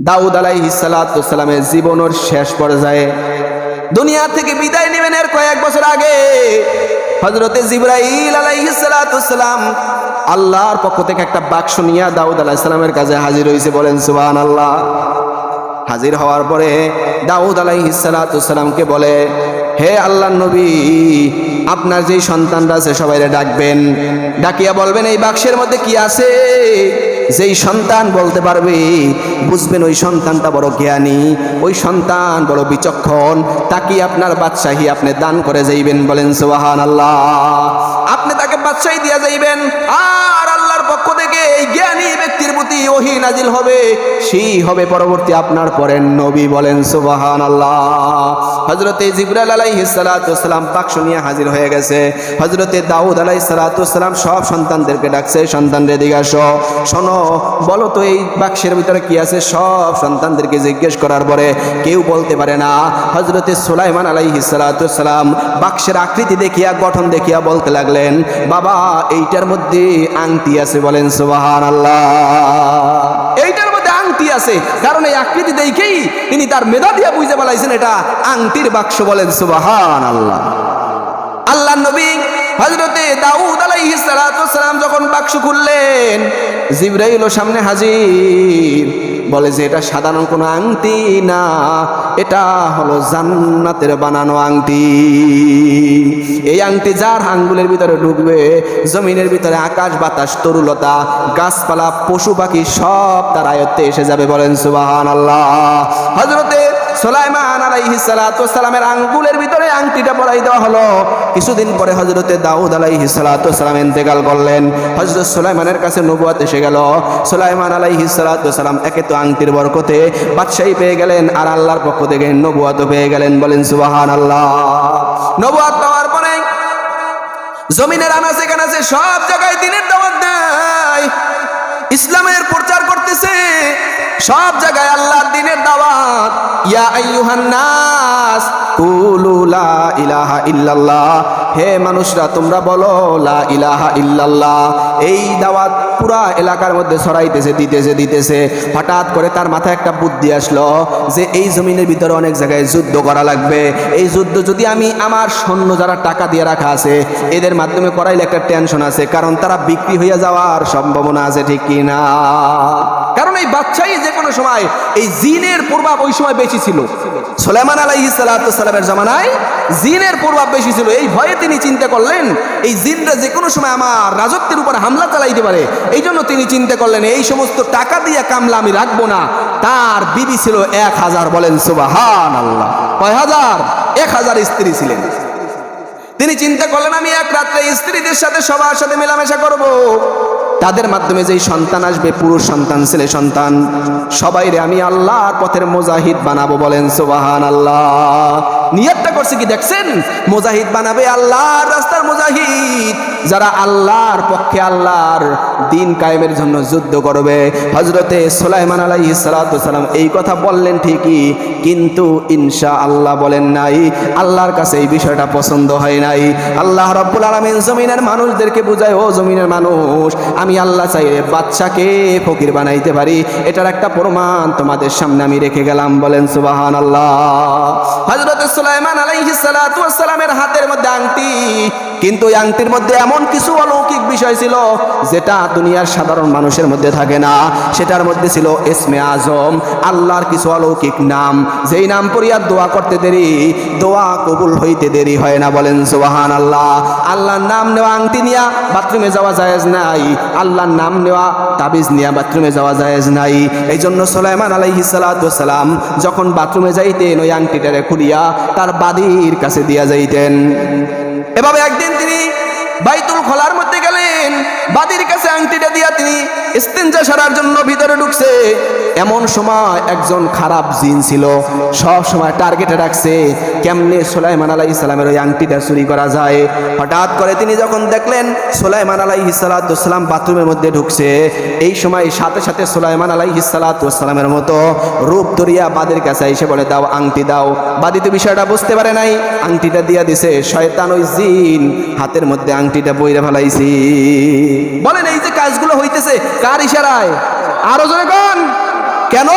দাউদ আলাইহিস সালাতু সালামের জীবনের শেষ পর্যায়ে দুনিয়া থেকে বিদায় নেবেন এর কয়েক বছর আগে হযরতে জিবরাইল আলাইহিস সালাতু সালাম আল্লাহর পক্ষ থেকে একটা বাক্স নিয়ে দাউদ আলাইহিস সালামের কাছে হাজির হয়েছে। বলেন সুবহানাল্লাহ। হাজির হওয়ার পরে দাউদ আলাইহিস সালাতু সালামকে বলে, হে আল্লাহর নবী, আপনার যেই সন্তানরা আছে সবাইরে ডাকবেন, ডাকিয়া বলবেন এই বাক্সের মধ্যে কি আছে। যেই সন্তান বলতে পারবে, বুঝবেন ওই সন্তানটা বড় জ্ঞানী, ওই সন্তান বড় বিচক্ষণ, তাকে আপনার বাদশাহী আপনি দান করে যাইবেন। বলেন সুবহানাল্লাহ। আপনি তাকে বাদশাহী দিয়া যাইবেন, আর আল্লাহর পক্ষ থেকে এই জ্ঞানী ব্যক্তির প্রতি ওহী নাজিল হবে, সেই হবে পরবর্তী আপনার পরের নবী। বলেন সুবহানাল্লাহ। হযরতে জিবরাইল আলাইহিস সালাতু ওয়াসসালাম বাক্স নিয়ে হাজির হয়ে গেছে। হযরতে দাউদ আলাইহিস সালাতু ওয়াসসালাম সব সন্তানদেরকে ডাকছে, সন্তানরে দিকে আসো, শোনো, বলো তো এই বাক্সের ভিতরে কি আছে। সব সন্তানদেরকে জিজ্ঞেস করার পরে কেউ বলতে পারে না। হযরতে সুলাইমান আলাইহিস সালাতু ওয়াসসালাম বাক্সের আকৃতি দেখিয়া, গঠন দেখিয়া বলতে লাগলেন, বাবা এইটার মধ্যে আংটি আছে। বলেন সুবহানাল্লাহ। এইটার মধ্যে আংটি আছে, কারণ এই আকৃতি দেখেই তিনি তার মেধা দিয়ে বুঝে বলাইছেন এটা আংটির বাক্স। বলেন সুবহানাল্লাহ। আল্লাহর নবী হযরতে দাউদ আলাইহিস সালাতু ওয়াসসালাম যখন বাক্স খুললেন, জিবরাইলও সামনে হাজির। বলে যে এটা সাধারণ কোনো আংটি না, এটা হলো জান্নাতের বানানো আংটি। এই আংটি যার আঙ্গুলের ভিতরে ঢুকবে, জমিনের ভিতরে আকাশ বাতাস তরুলতা গাছপালা পশু পাখি সব তার আয়ত্তে এসে যাবে। বলেন সুবহানাল্লাহ। হযরতে সুলাইমান আলাইহিস সালাতু ওয়াসসালামের আঙ্গুলের ভিতরে আংটিটা পরাই দেওয়া হলো। কিছুদিন পরে হযরতে দাউদ আলাইহিস সালাতু ওয়াসসালাম ইন্তেকাল করলেন। হযরত সুলাইমানের কাছে নবুয়ত এসে গেল। সুলাইমান আলাইহিস সালাতু ওয়াসসালাম একে তো আংটির বরকতে বাদশাহী পেয়ে গেলেন, আর আল্লাহর পক্ষ থেকে নবুয়ত পেয়ে গেলেন। বলেন সুবহানাল্লাহ। নবুয়ত পাওয়ার পরে জমিনের আনাচে কানাচে সব জায়গায় দ্বীনের দাওয়াত দেয়, ইসলামের প্রচার করতেছে। সব জায়গায় আল্লাহর দ্বীনের দাওয়াত। ইয়া আইয়ুহান নাস কুলু লা ইলাহা ইল্লাল্লাহ, হে মানুষরা তোমরা বলো লা ইলাহা ইল্লাল্লাহ। এই দাওয়াত পুরা এলাকার মধ্যে ছড়াইতেছে, দিতেছে। হঠাৎ করে তার মাথায় একটা বুদ্ধি আসলো যে এই জমিনের ভিতরে অনেক জায়গায় যুদ্ধ করা লাগবে। এই যুদ্ধ যদি আমি আমার সৈন্য যারা টাকা দিয়ে রাখা আছে এদের মাধ্যমে করাইলে একটা টেনশন আছে, কারণ তারা বিক্রি হয়ে যাওয়ার সম্ভাবনা আছে, ঠিক কি না? কারণ এই বাদশাহী যে কোনো সময় এই জিনের প্রভাব ওই সময় বেশি ছিল। সুলাইমান আলাইহিস সালাতু ওয়াসসালামের জামানায় জিনের প্রভাব বেশি ছিল। এই ভয়ে তিনি চিন্তা করলেন এই জিনরা যে কোনো সময় আমার রাজত্বের উপর হামলা চালাইতে পারে। এই জন্য তিনি চিন্তা করলেন এই সমস্ত টাকা দিয়ে কামলা আমি রাখবো না। তার বিবি ছিল 1000। বলেন সুবহানাল্লাহ। কয় হাজার? 1000 স্ত্রী ছিলেন। তিনি চিন্তা করলেন আমি এক রাত্রে স্ত্রীদের সাথে সবার সাথে মেলামেশা করব, তাদের মাধ্যমে যেই সন্তান আসবে, পুরুষ সন্তান ছেলে সন্তান, সবাইরে আমি আল্লাহর পথের মুজাহিদ বানাবো। বলেন সুবহানাল্লাহ। নিয়তটা করছে কি দেখছেন? মুজাহিদ বানাবে, আল্লাহর রাস্তার মুজাহিদ, যারা আল্লাহর পক্ষে আল্লাহর দ্বীন কায়েমের জন্য যুদ্ধ করবে। হযরতে সুলাইমান আলাইহিস সালাতু ওয়াসসালাম এই কথা বললেন ঠিকই, কিন্তু ইনশাআল্লাহ বলেন নাই। আল্লাহর কাছে এই বিষয়টা পছন্দ হয় নাই। আল্লাহ রাব্বুল আলামিন জমিনের মানুষদেরকে বুঝায়, ও জমিনের মানুষ, আমি আল্লাহ চাইলে বাদশাকে ফকির বানাইতে পারি, এটার একটা প্রমাণ তোমাদের সামনে আমি রেখে গেলাম। বলেন সুবহানাল্লাহ। হযরত সুলাইমান আলাইহিস সালাতু ওয়াসসালামের হাতের মধ্যে আংটি, কিন্তু এই আংটির মধ্যে এমন কিছু অলৌকিক বিষয় ছিল যেটা দুনিয়ার সাধারণ মানুষের মধ্যে থাকে না। সেটার মধ্যে ছিল ইসমে আজম, আল্লাহর কিছু অলৌকিক নাম, যেই নাম পড়িয়া দোয়া করতে দেরি, দোয়া কবুল হইতে দেরি হয় না। বলেন সুবহানাল্লাহ। আল্লাহর নাম নেওয়া আংটি নিয়া বাথরুমে যাওয়া জায়েজ নাই, আল্লাহর নাম নেওয়া তাবিজ নিয়া বাথরুমে যাওয়া জায়েজ নাই। এই জন্য সুলাইমান আলাইহিস সালাতু ওয়াসসালাম যখন বাথরুমে যাইতেন ওই আংটিটারে খুলিয়া তার বাদির কাছে দিয়া যাইতেন। এভাবে একদিন তিনি বাইতুল খলার মধ্যে গেলেন, বাদির কাছে আংটিটা দিয়া তিনি ইস্তিনজা সারার জন্য ভিতরে ঢুকছে। এমন সময় একজন খারাপ জিন ছিল, সব সময় টার্গেটে রাখছে কেমনে সুলাইমান আলাইহিস সালামের ওই আংটিটা চুরি করা যায়। হঠাৎ করে তিনি যখন দেখলেন সুলাইমান আলাইহিস সালাতু ওয়াসসালাম বাথরুমের মধ্যে ঢুকছে, এই সময় সাথে সাথে সুলাইমান আলাইহিস সালাতু ওয়াসসালামের মতো রূপ ধরিয়া বাদির কাছে এসে বলে, দাও আংটি দাও। বাদি তো বিষয়টা বুঝতে পারে নাই, আংটিটা দিয়া দিছে। শয়তান ওই জিন হাতের মধ্যে আংটিটা বইরা ফেলাইছি। বলেন এই যে কাজগুলো হইতেছে কার ইশারায়? আরো জোরে কোন? কেন?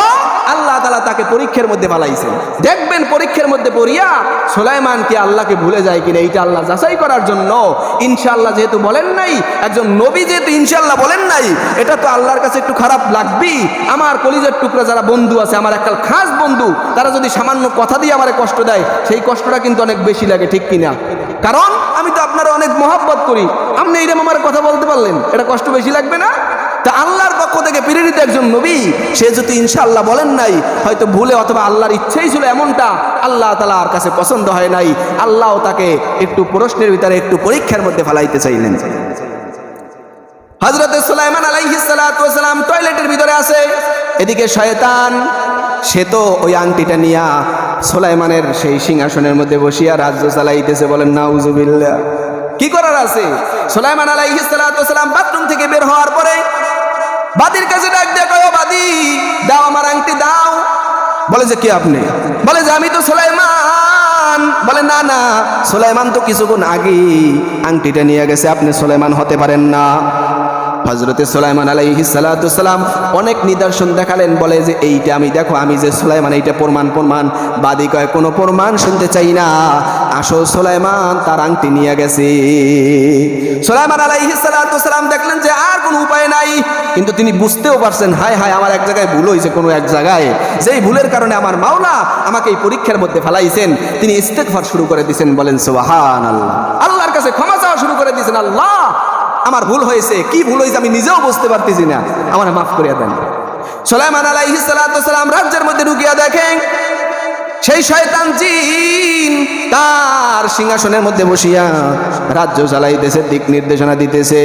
আল্লাহ তাআলা তাকে পরীক্ষার মধ্যে ফেলাইছেন। দেখবেন পরীক্ষার মধ্যে পড়িয়া সুলাইমান কি আল্লাহকে ভুলে যায় কিনা, এইটা আল্লাহ যাচাই করার জন্য। ইনশাআল্লাহ যেহেতু বলেন নাই, একজন নবী যেহেতু ইনশাআল্লাহ বলেন নাই, এটা তো আল্লাহর কাছে একটু খারাপ লাগবেই। আমার কলিজার টুকরা যারা বন্ধু আছে, আমার একটা খাস বন্ধু, তারা যদি সামান্য কথা দিয়ে আমারে কষ্ট দেয়, সেই কষ্টটা কিন্তু অনেক বেশি লাগে, ঠিক কিনা? কারণ আমি তো আপনারা অনেক মহব্বত করি, আপনি এইরকম আমার কথা বলতে পারলেন, এটা কষ্ট বেশি লাগবে না? তা আল্লাহর পক্ষ থেকে প্রেরিত একজন নবী, সে যদি ইনশাআল্লাহ বলেন নাই, হয়তো ভুলে অথবা আল্লাহর ইচ্ছেই ছিল এমনটা, আল্লাহ তাআলার কাছে পছন্দ হয় নাই, আল্লাহ তাকে একটু প্রশ্নের ভিতরে, একটু পরীক্ষার মধ্যে ফেলাইতে চাইলেন। হযরত সুলাইমান আলাইহিস সালাতু ওয়াস সালাম টয়লেটের ভিতরে আছে, এদিকে শয়তান সে তো ওই আংটিটা নিয়া সুলাইমানের সেই সিংহাসনের মধ্যে বসিয়া রাজ্য চালাইতেছে। বলেন নাউজুবিল্লাহ। কি করার আছে? সুলাইমান আলাইহিস সালাতু ওয়াস সালাম বাথরুম থেকে বের হওয়ার পরে বাদীর কাছে ডাক দিয়ে কয়, ও বাদী, দাও আমার আংটি দাও। বলে যে কি আপনি? বলে যে আমি তো সুলাইমান। বলে না না, সুলাইমান তো কিছুক্ষণ আগেই আংটিটা নিয়ে গেছে, আপনি সুলাইমান হতে পারেন না। হযরতে সুলাইমান আলাইহিস সালাতু ওয়াস সালাম অনেক নিদর্শন দেখালেন, বলে যে এইটা আমি দেখো, আমি যে সুলাইমান, এইটা প্রমাণ। বাদী কয় কোনো প্রমাণ শুনতে চাই না, আসো সুলাইমান তার আংটি নিয়ে গেছে। সুলাইমান আলাইহিস সালাতু ওয়াস সালাম দেখলেন যে আর কোনো উপায় নাই, কিন্তু তিনি বুঝতেও পারছেন, হায় হায় আমার এক জায়গায় ভুল হয়েছে, কোনো এক জায়গায়, যেই ভুলের কারণে আমার মাওলা আমাকে এই পরীক্ষার মধ্যে ফেলাইছেন। তিনি ইস্তেগফার শুরু করে দিয়েছেন। বলেন সুবহানাল্লাহ। আল্লাহর কাছে ক্ষমা চাওয়া শুরু করে দিয়েছেন, আল্লাহ আমার ভুল হয়েছে, কি ভুল হয়েছে আমি নিজেও বুঝতে পারতেছি না, আমার মাফ করিয়া দেন। সুলাইমান আলাইহিস সালাতু ওয়াস সালাম রাজ্যের মধ্যে ঢুকিয়া দেখেন সেই শয়তান জিন তার সিংহাসনের মধ্যে বসিয়া রাজ্য চালাইতেছে, দিক নির্দেশনা দিতেছে।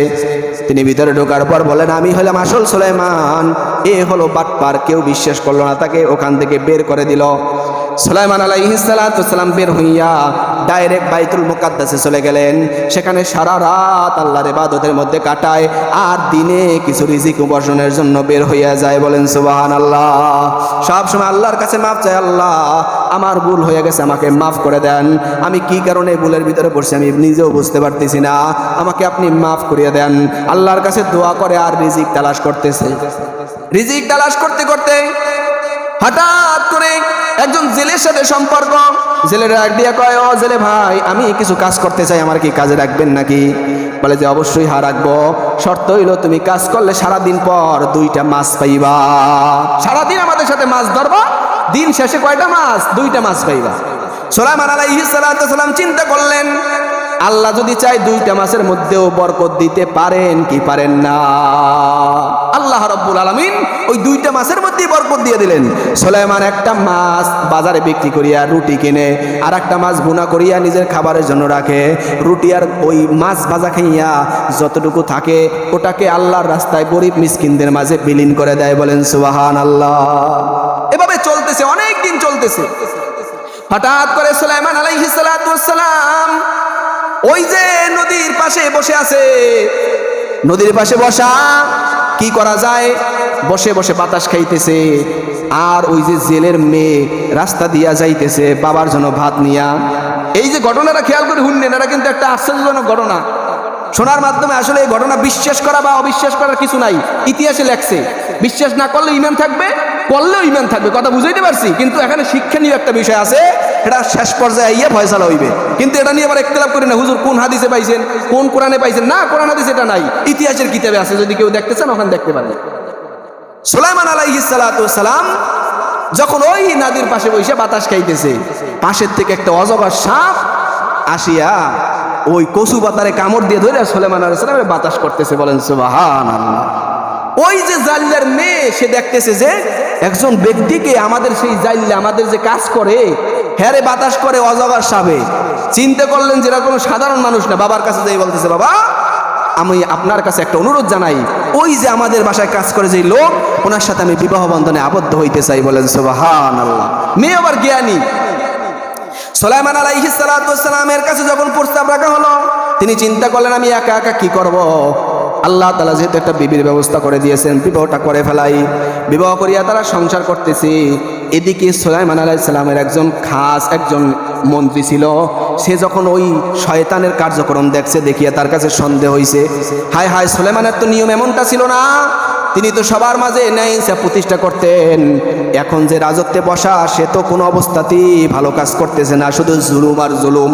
তিনি ভিতরে ঢোকার পর বলেন, আমি হলাম আসল সুলাইমান, এ হলো বাটপার। কেউ বিশ্বাস করলো না, তাকে ওখান থেকে বের করে দিল। সুলাইমান আলাইহিস সালাতু ওয়াস সালাম বের হইয়া ডাইরেক্ট বাইতুল মুকাদ্দাসে চলে গেলেন। সেখানে সারা রাত আল্লাহর ইবাদতের মধ্যে কাটায়, আর দিনে কিছু রিজিক উপার্জনের জন্য বের হইয়া যায়। বলেন সুবহানাল্লাহ। সব সময় আল্লাহর কাছে মাফ চায়, আল্লাহ আমার ভুল হয়ে গেছে, আমাকে মাফ করে দেন, আমি কি কারণে ভুলের ভিতরে পড়ছি আমি নিজেও বুঝতে পারতেছি না, আমাকে আপনি মাফ করিয়ে দেন। আল্লাহর কাছে দোয়া করে আর রিজিক তালাশ করতেছে। রিজিক তালাশ করতে করতে হঠাৎ করে একজন জেলের সাথে সম্পর্ক। জেলের ডাক দিয়া কয়, ও জেলে ভাই, আমি কিছু কাজ করতে চাই, আমার কি কাজে রাখবেন নাকি? বলে যে অবশ্যই রাখবো, শর্ত হইল তুমি কাজ করলে সারাদিন পর 2টা মাছ পাইবা। সারাদিন আমাদের সাথে মাছ ধরবা, দিন শেষে কয়টা মাছ? 2টা মাছ পাইবা। সুলাইমান আলাইহিস সালাতু ওয়াস সালাম চিন্তা করলেন, আল্লাহ যদি চাই 2টা মাছের মধ্যেও বরকত দিতে পারেন কি পারেন না? আল্লাহ রাব্বুল আলামিন ওই 2টা মাছের মধ্যেই বরকত দিয়ে দিলেন। সুলাইমান একটা মাছ বাজারে বিক্রি করিয়া রুটি কিনে, আর একটা মাছ ভুনা করিয়া নিজের খাবারের জন্য রাখে। রুটি আর ওই মাছ ভাজা খাইয়া যতটুকু থাকে ওটাকে আল্লাহর রাস্তায় গরিব মিসকিনদের মাঝে বিলীন করে দেয়। বলেন সুবহানাল্লাহ। এভাবে চলতেছে, অনেক দিন চলতেছে। হঠাৎ করে সুলাইমান আলাইহিস সালাতু ওয়াস সালাম ওই যে নদীর পাশে বসে আছে, নদীর পাশে বসা, কি করা যায়, বসে বসে বাতাস খাইতেছে। আর ওই যে জেলের মেয়ে রাস্তা দিয়া যাইতেছে বাবার জন্য ভাত নিয়া। এই যে ঘটনাটা খেয়াল করে শুনলেন, এটা কিন্তু একটা আশ্চর্যজনক ঘটনা। শোনার মাধ্যমে আসলে এই ঘটনা বিশ্বাস করা বা অবিশ্বাস করার কিছু নাই, ইতিহাসে লেখছে। বিশ্বাস না করলে ইমান থাকবে, করলেও ইমান থাকবে, কথা বুঝাইতে পারছি। কিন্তু এখানে শিক্ষণীয় একটা বিষয় আছে, এটা শেষ পর্যায়ে আইয়া ফয়সালা হইবে। কিন্তু এটা নিয়ে আবার ইখতিলাফ করি না, হুজুর কোন হাদিসে পাইছেন, কোন কোরআনে পাইছেন। না, কোরআন হাদিসে এটা নাই, ইতিহাসের কিতাবে আছে, যদি কেউ দেখতে চান ওখানে দেখতে পারেন। সুলাইমান আলাইহিস সালাতু ওয়াস সালাম যখন ওই নদীর পাশে বসে বাতাস খাইতেছে, পাশের থেকে একটা অজগর সাপ আসিয়া ওই কচু পাতারে কামড় দিয়ে ধরে সুলাইমান আলাইহিস সালামের বাতাস করতেছে। বলেন সুবহানাল্লাহ। ওই যে জাল্লার মেয়ে, সে দেখতেছে যে একজন ব্যক্তিকে আমাদের সেই জাল্লা, আমাদের যে কাজ করে, হ্যারে বাতাস করে অজগর সাপে। চিন্তা করলেন যে এরা কোনো সাধারণ মানুষ না। বাবার কাছে যাই বলতেছে, বাবা আমি আপনার কাছে একটা অনুরোধ জানাই, ওই যে আমাদের বাসায় কাজ করে যে লোক, ওনার সাথে আমি বিবাহ বন্ধনে আবদ্ধ হইতে চাই। বলেন সুবহানাল্লাহ। মেয়ে আবার জ্ঞানী। সুলাইমান আলাইহিস সালাতু ওয়াস সালামের কাছে যখন প্রস্তাব রাখা হলো, তিনি চিন্তা করলেন আমি একা একা কি করব। আল্লাহ তাআলা যেহেতু একটা বিবির ব্যবস্থা করে দিয়েছেন, বিবাহটা করে ফেলাই। বিবাহ করিয়া তারা সংসার করতেছে। এদিকে সুলাইমান আলাইহিস সালামের একজন মন্ত্রী ছিল। সে যখন ওই শয়তানের কার্যক্রম দেখছে, দেখিয়া তার কাছে সন্দেহ হইছে। হায় হায়, সুলাইমানের তো নিয়ম এমনটা ছিল না, তিনি তো সবার মাঝে ন্যায় ইনসাফ প্রতিষ্ঠা করতেন। এখন যে রাজত্বে বসা সে তো কোনো অবস্থাতেই ভালো কাজ করতেছে না, শুধু জুলুম আর জুলুম।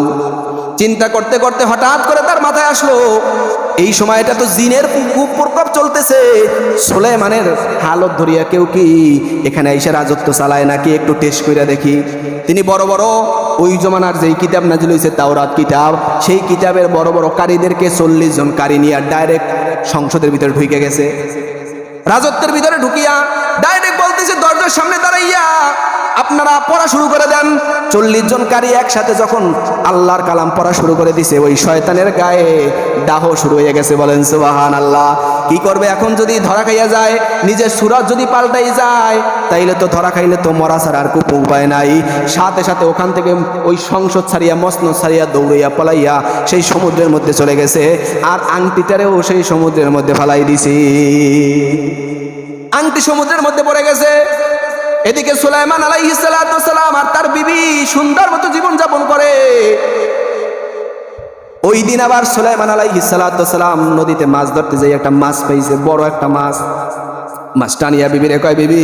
চিন্তা করতে করতে হঠাৎ করে তার মাথায় আসলো এই সময়টা তো জিনের কুপ্রকোপ চলতেছে, সুলাইমানের হালত ধরিয়া কেউ কি এখানে এসে রাজত্ব চালায় নাকি, একটু টেস্ট করে দেখি। তিনি বড় বড় ওই জমানার যেই কিতাব নাজিল হয়েছে তাওরাত কিতাব, সেই কিতাবের বড় বড় কারীদেরকে 40 জন কারী নিয়ে ডাইরেক্ট সংসদের ভিতরে ঢুকে গেছে। রাজত্বের ভিতরে ঢুকিয়া ডাইরেক্ট বলতেছে দরজার সামনে দাঁড়াইয়া আপনারা পড়া শুরু করে দেন। 40 জন কারী একসাথে যখন আল্লাহর কালাম পড়া শুরু করে দিছে, ওই শয়তানের গায়ে দাহ শুরু হয়ে গেছে। বলেন সুবহানাল্লাহ। কি করবে এখন? যদি ধরা খাইয়া যায়, নিজের সুরত যদি পাল্টাই যায়, তাইলে তো ধরা খাইলে তো মরা ছাড়া আর কোনো উপায় নাই। সাথে সাথে ওখান থেকে ওই সংসদ ছাড়িয়া মসনদ ছাড়িয়া দৌড়াইয়া পালাইয়া সেই সমুদ্রের মধ্যে চলে গেছে, আর আংটিটারেও সেই সমুদ্রের মধ্যে ফালাই দিছি। আংটি সমুদ্রের মধ্যে পড়ে গেছে। এদিকে সুলাইমান আলাইহিস সালাতু ওয়াস সালাম আর তার বিবি সুন্দর মতো জীবন যাপন করে। ওই দিন আবার সুলাইমান আলাইহিস সালাতু ওয়াস সালাম নদীতে মাছ ধরতে যাই একটা মাছ পাইছে, বড় একটা মাছ। মাছটা নিয়ে বিবিরে কয়, বিবি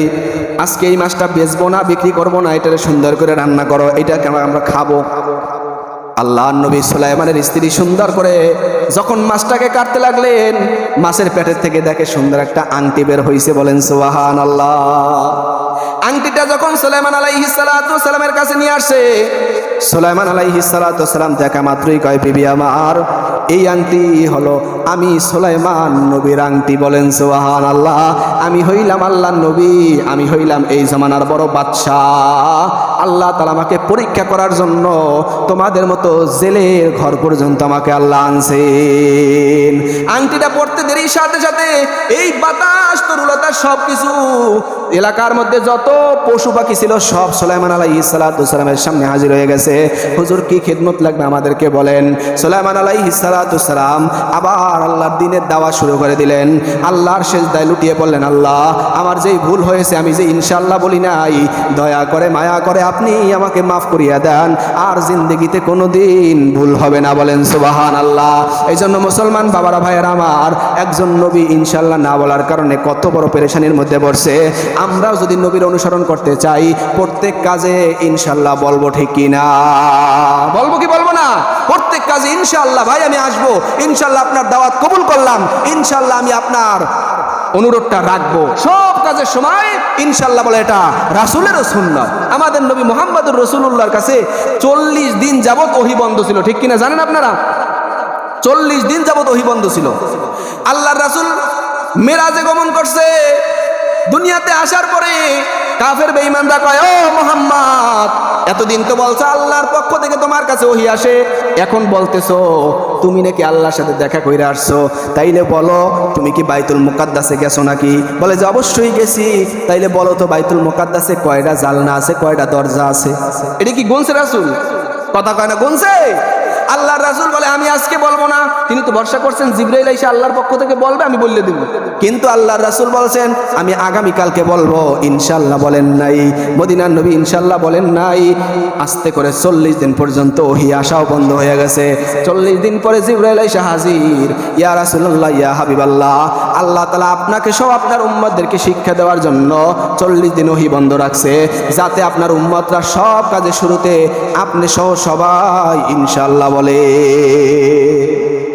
আজকে এই মাছটা বেচবো না, বিক্রি করবো না, এটা সুন্দর করে রান্না করো, এটা আমরা খাবো। আল্লাহর নবী সুলাইমানের স্ত্রী সুন্দর করে যখন মাছটাকে কাটতে লাগলেন, মাছের পেটের থেকে দেখে সুন্দর একটা আংটি বের হইছে। বলেন সুবহানাল্লাহ। আংটিটা যখন সুলাইমান আলাইহিস সালাতু ওয়াস সালামের কাছে নিয়ে আসে, সুলাইমান আলাইহিস সালাতু ওয়াস সালাম দেখা মাত্রই কয়, বিবি আমার এই আংটি হলো আমি সুলাইমান নবীর আংটি। বলেন সুবহানাল্লাহ। আমি হইলাম আল্লাহর নবী, আমি হইলাম এই জামানার বড় বাদশাহ। আল্লাহ তাআলা আমাকে পরীক্ষা করার জন্য তোমাদের মতো জেলের ঘর পর্যন্ত আমাকে আল্লাহ আনছেন। আংটিটা পড়তে দেরির সাথে সাথে এই বাতাস তরুলতা সবকিছু এলাকার মধ্যে যত পশু পাখি ছিল সব সুলাইমান আলাইহিস সালাতু ওয়াস সালামের সামনে হাজির হয়ে গেছে। হুজুর কি খিদমত লাগবে আমাদেরকে বলেন। সুলাইমান আলাইহিস সালাতু ওয়াস সালাম আবার আল্লাহর দ্বীনের দাওয়া শুরু করে দিলেন। আল্লাহর সিজদায় লুটিয়ে পড়লেন, আল্লাহ আমার যেই ভুল হয়েছে, আমি যে ইনশাআল্লাহ বলি নাই, দয়া করে মায়া করে আপনি আমাকে মাফ করিয়া দেন, আর জিন্দেগিতে কোনোদিন ভুল হবে না। বলেন সুবহানাল্লাহ। এই জন্য মুসলমান বাবারা ভাইয়েরা আমার, একজন নবী ইনশাআল্লাহ না বলার কারণে কত বড় পেরেশানির মধ্যে পড়ছে। আমরাও যদি নবীর অনুসরণ করতে চাই, প্রত্যেক কাজে ইনশাআল্লাহ বলবো, ঠিক কি না? বলবো কি বলবো না? প্রত্যেক কাজে ইনশাআল্লাহ ভাই আমি আসবো, ইনশাআল্লাহ আপনার দাওয়াত কবুল করলাম, ইনশাআল্লাহ আমি আপনার অনুরোধটা রাখবো। সব কাজের সময় ইনশাআল্লাহ বলে, এটা রাসূলেরও সুন্নাত। আমাদের নবী মুহাম্মদুর রাসূলুল্লাহর কাছে 40 দিন যাবত ওহী বন্ধ ছিল, ঠিক কিনা জানেন আপনারা? 40 দিন যাবত ওহী বন্ধ ছিল। আল্লাহর রাসূল মেরাজে গমন করছে। দুনিয়াতে আসার পরে কাফের বেঈমানরা কয়, ও মুহাম্মদ এতদিন তো বলছো আল্লাহর পক্ষ থেকে তোমার কাছে ওহী আসে, এখন বলতেছো তুমি নাকি আল্লাহর সাথে দেখা কইরা আসছো, তাইলে বলো তুমি কি বাইতুল মুকাদ্দাসে গেছো নাকি? বলে যে অবশ্যই গেছি। তাইলে বলো তো বাইতুল মুকাদ্দাসে কয়টা জালনা আছে, কয়টা দরজা আছে? এটা কি গুনছে রাসূল? কথা কয় না, গুনছে? আল্লাহর রাসূল বলে আমি আজকে বলবো না। তিনি তো ভরসা করছেন জিবরাইল এসে আল্লাহর পক্ষ থেকে বলবে, আমি বলে দিব। কিন্তু আল্লাহর রাসূল বলছেন আমি আগামী কালকে বলবো, ইনশাআল্লাহ বলেন নাই। মদিনার নবী ইনশাআল্লাহ বলেন নাই। আস্তে করে 40 দিন পর্যন্ত ওহী আসাও বন্ধ হয়ে গেছে। 40 দিন পরে জিবরাইল এসে হাজির। ইয়া রাসূলুল্লাহ, ইয়া হাবিবাল্লাহ, আল্লাহ তাআলা আপনাকে সব আপনার উম্মতদেরকে শিক্ষা দেওয়ার জন্য 40 দিন ওহী বন্ধ রাখছে, যাতে আপনার উম্মতরা সব কাজে শুরুতে আপনি সহ সবাই ইনশাআল্লাহ বলে।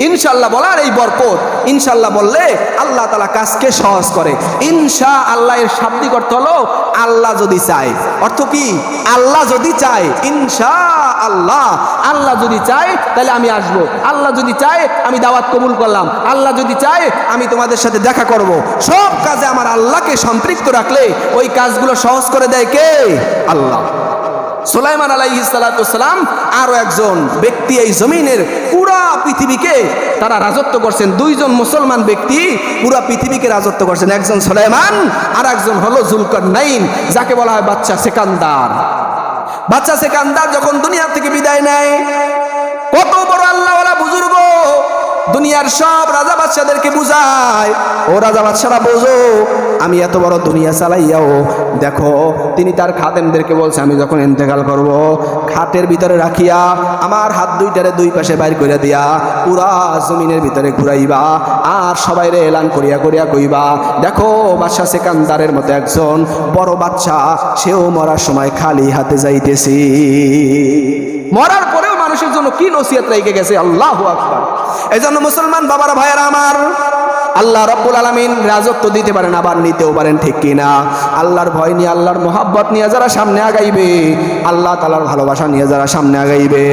ইনশাআল্লাহ বলার এই বরকত। ইনশাআল্লাহ বললে আল্লাহ তাআলা কাজকে সহজ করে। ইনশাআল্লাহ এর শাব্দিক অর্থ হলো আল্লাহ যদি চায়। অর্থ কি? আল্লাহ যদি চায়, ইনশাআল্লাহ, আল্লাহ যদি চায় তাহলে আমি আসবো, আল্লাহ যদি চায় আমি দাওয়াত কবুল করলাম, আল্লাহ যদি চায় আমি তোমাদের সাথে দেখা করব। সব কাজে আমার আল্লাহকে সম্পৃক্ত রাখলে ওই কাজগুলো সহজ করে দেয় কে? আল্লাহ। সুলাইমান আলাইহিস সালাতু ওয়াস সালাম আরো একজন ব্যক্তি এই জমিনের পুরা পৃথিবীকে তারা রাজত্ব করছেন। দুইজন মুসলমান ব্যক্তি পুরা পৃথিবীকে রাজত্ব করছেন, একজন সুলাইমান আর একজন হলো যুলকারনাইন, যাকে বলা হয় বাদশা সেকান্দার। বাদশা সেকান্দার যখন দুনিয়া থেকে বিদায় নেয়, কত বড় আল্লাহওয়ালা বুজুর্গ দুনিয়ার সব রাজা বাদশাদেরকে বুঝায়, ও রাজা বাদশারা বোঝো, আমি এত বড় দুনিয়া চালাইয়াও দেখো, তিনি তার খাদেমদেরকে বলছে আমি যখন ইন্তেকাল করব, খাটের ভিতরে রাখিয়া আমার হাত দুইটারে দুই পাশে বাইর করে দিয়া পুরা জমিনের ভিতরে ঘুরাইবা, আর সবাইরে এলান করিয়া করিয়া কইবা, দেখো বাদশা সেকান্দারের মতো একজন বড় বাদশা, সেও মরার সময় খালি হাতে যাইতেছি। মরার পরেও মানুষের জন্য কি নসিহত রেখে গেছে, আল্লাহু আকবার। এই জন্য মুসলমান বাবারা ভাইয়েরা আমার, আল্লাহ রাব্বুল আলামিন রাজত্ব দিতে পারেন, আবার নিতেও পারেন, ঠিক কিনা? আল্লাহর ভয় নিয়ে, আল্লাহর মোহাব্বত নিয়ে যারা সামনে আগাইবে, আল্লাহ তাআলার ভালোবাসা নিয়ে যারা সামনে আগাইবে,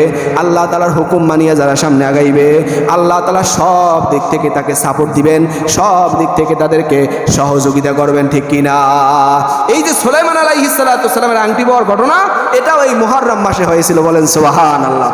আল্লাহ তাআলার হুকুম মানিয়ে যারা সামনে আগাইবে, আল্লাহ তাআলা সব দিক থেকে তাকে সাপোর্ট দিবেন, সব দিক থেকে তাদেরকে সহযোগিতা করবেন, ঠিক কিনা? এই যে সুলাইমান আলাইহিস সালাতু ওয়াস সালামের আংটি পাওয়ার ঘটনা, এটাও এই মুহররম মাসে হয়েছিল, বলেন সুবহানাল্লাহ।